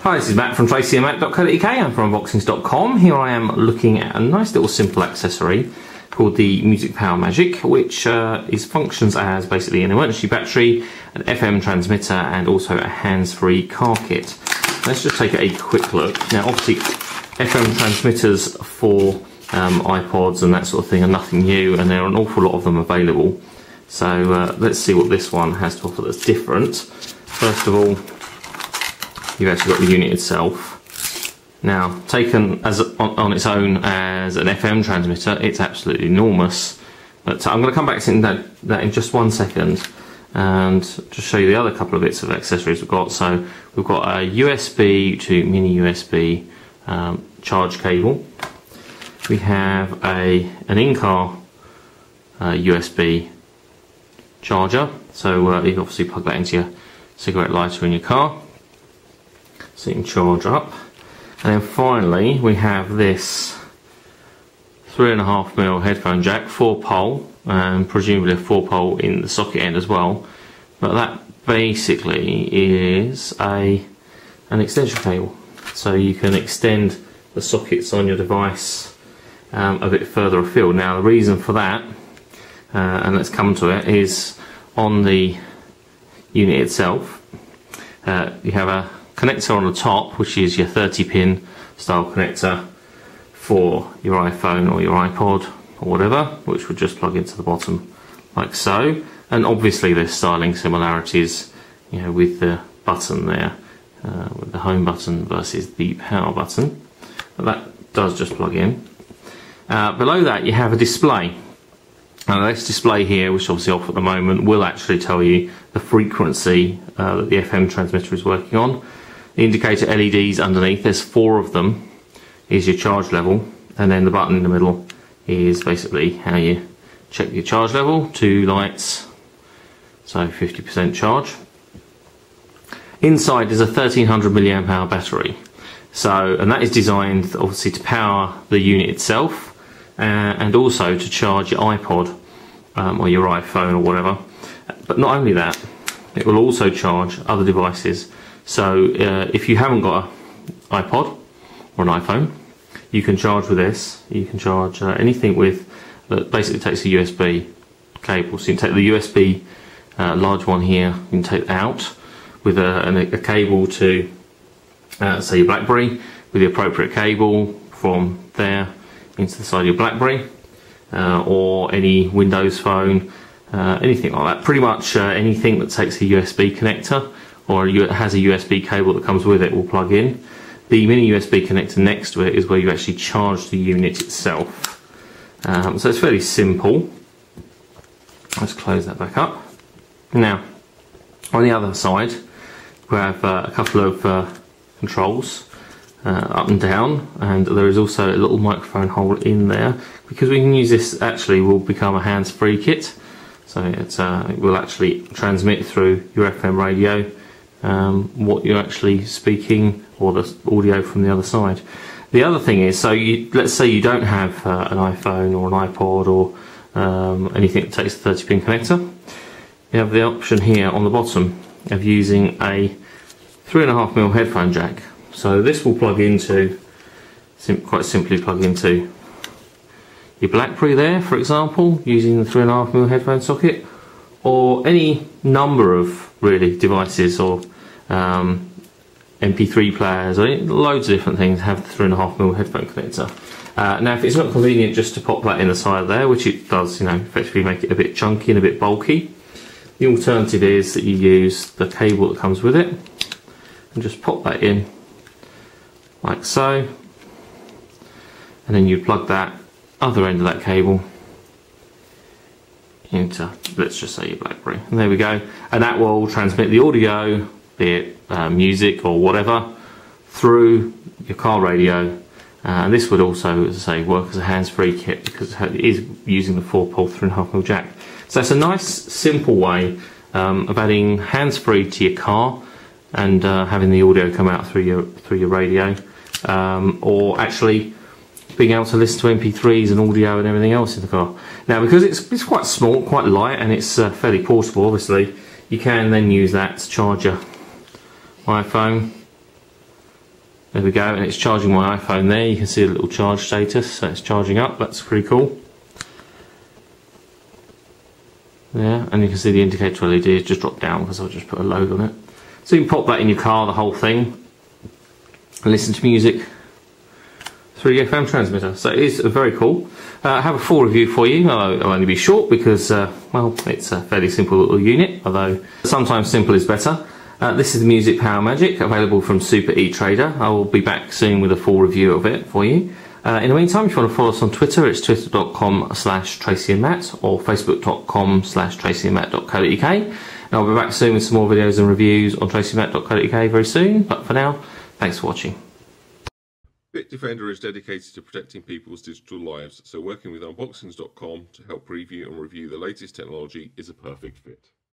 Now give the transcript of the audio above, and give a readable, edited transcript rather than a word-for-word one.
Hi, this is Matt from tracyandmatt.co.uk. I'm from unboxings.com. Here I am looking at a nice little simple accessory called the Music Power Magic, which functions as basically an emergency battery, an FM transmitter, and also a hands-free car kit. Let's just take a quick look. Now, obviously, FM transmitters for iPods and that sort of thing are nothing new, and there are an awful lot of them available. So let's see what this one has to offer that's different. First of all, you've actually got the unit itself. Now, taken as on its own as an FM transmitter, it's absolutely enormous. But I'm going to come back to that in just 1 second and just show you the other couple of bits of accessories we've got. So we've got a USB to mini USB charge cable. We have an in-car USB charger. So you can obviously plug that into your cigarette lighter in your car, so you can charge up. And then finally we have this 3.5mm headphone jack, 4-pole, and presumably a 4-pole in the socket end as well. But that basically is an extension cable, so you can extend the sockets on your device a bit further afield. Now the reason for that, and let's come to it, is on the unit itself you have a connector on the top, which is your 30-pin style connector for your iPhone or your iPod or whatever, which would just plug into the bottom like so. And obviously there's styling similarities, you know, with the button there, with the home button versus the power button. But that does just plug in. Below that you have a display. Now this display here, which is obviously off at the moment, will actually tell you the frequency that the FM transmitter is working on. The indicator LEDs underneath, there's 4 of them, is your charge level, and then the button in the middle is basically how you check your charge level. 2 lights, so 50% charge. Inside is a 1300 mAh battery, and that is designed obviously to power the unit itself and also to charge your iPod or your iPhone or whatever. But not only that, it will also charge other devices. So if you haven't got an iPod or an iPhone, you can charge with this. You can charge anything with that basically takes a USB cable. So you can take the USB large one here, you can take it out with a cable to say your BlackBerry, with the appropriate cable from there into the side of your BlackBerry or any Windows phone, anything like that. Pretty much anything that takes a USB connector or has a USB cable that comes with it will plug in. The mini USB connector next to it is where you actually charge the unit itself. So it's fairly simple. Let's close that back up. Now, on the other side, we have a couple of controls, up and down, and there is also a little microphone hole in there. Because we can use this, actually will become a hands-free kit. So it will actually transmit through your FM radio what you're actually speaking, or the audio from the other side. The other thing is, so let's say you don't have an iPhone or an iPod or anything that takes a 30-pin connector. You have the option here on the bottom of using a 3.5mm headphone jack. So this will plug into, quite simply plug into your BlackBerry there, for example, using the 3.5mm headphone socket, or any number of really devices, or MP3 players, or loads of different things have the 3.5mm headphone connector. Now if it's not convenient just to pop that in the side there, which it does, you know, effectively make it a bit chunky and a bit bulky, the alternative is that you use the cable that comes with it and just pop that in like so, and then you plug that other end of that cable into, let's just say, your BlackBerry, and there we go, and that will transmit the audio, be it music or whatever, through your car radio. And this would also, as I say, work as a hands-free kit because it is using the 4-pole 3.5mm jack. So it's a nice simple way of adding hands-free to your car and having the audio come out through your radio, or actually being able to listen to MP3s and audio and everything else in the car. Now, because it's quite small, quite light, and it's fairly portable, obviously, you can then use that to charge your iPhone There we go, and it's charging my iPhone there. You can see a little charge status, so it's charging up. That's pretty cool. Yeah, and you can see the indicator LED has just dropped down because I've just put a load on it. So you can pop that in your car, the whole thing, and listen to music through your FM transmitter. So it is very cool. I have a full review for you. It'll only be short because, well, it's a fairly simple little unit, although sometimes simple is better. This is the Music Power Magic, available from Super eTrader. I will be back soon with a full review of it for you. In the meantime, if you want to follow us on Twitter, it's twitter.com/TracyandMatt or facebook.com/tracyandmatt.co.uk. And I'll be back soon with some more videos and reviews on tracyandmatt.co.uk very soon. But for now, thanks for watching. Bitdefender is dedicated to protecting people's digital lives, so working with Unboxings.com to help preview and review the latest technology is a perfect fit.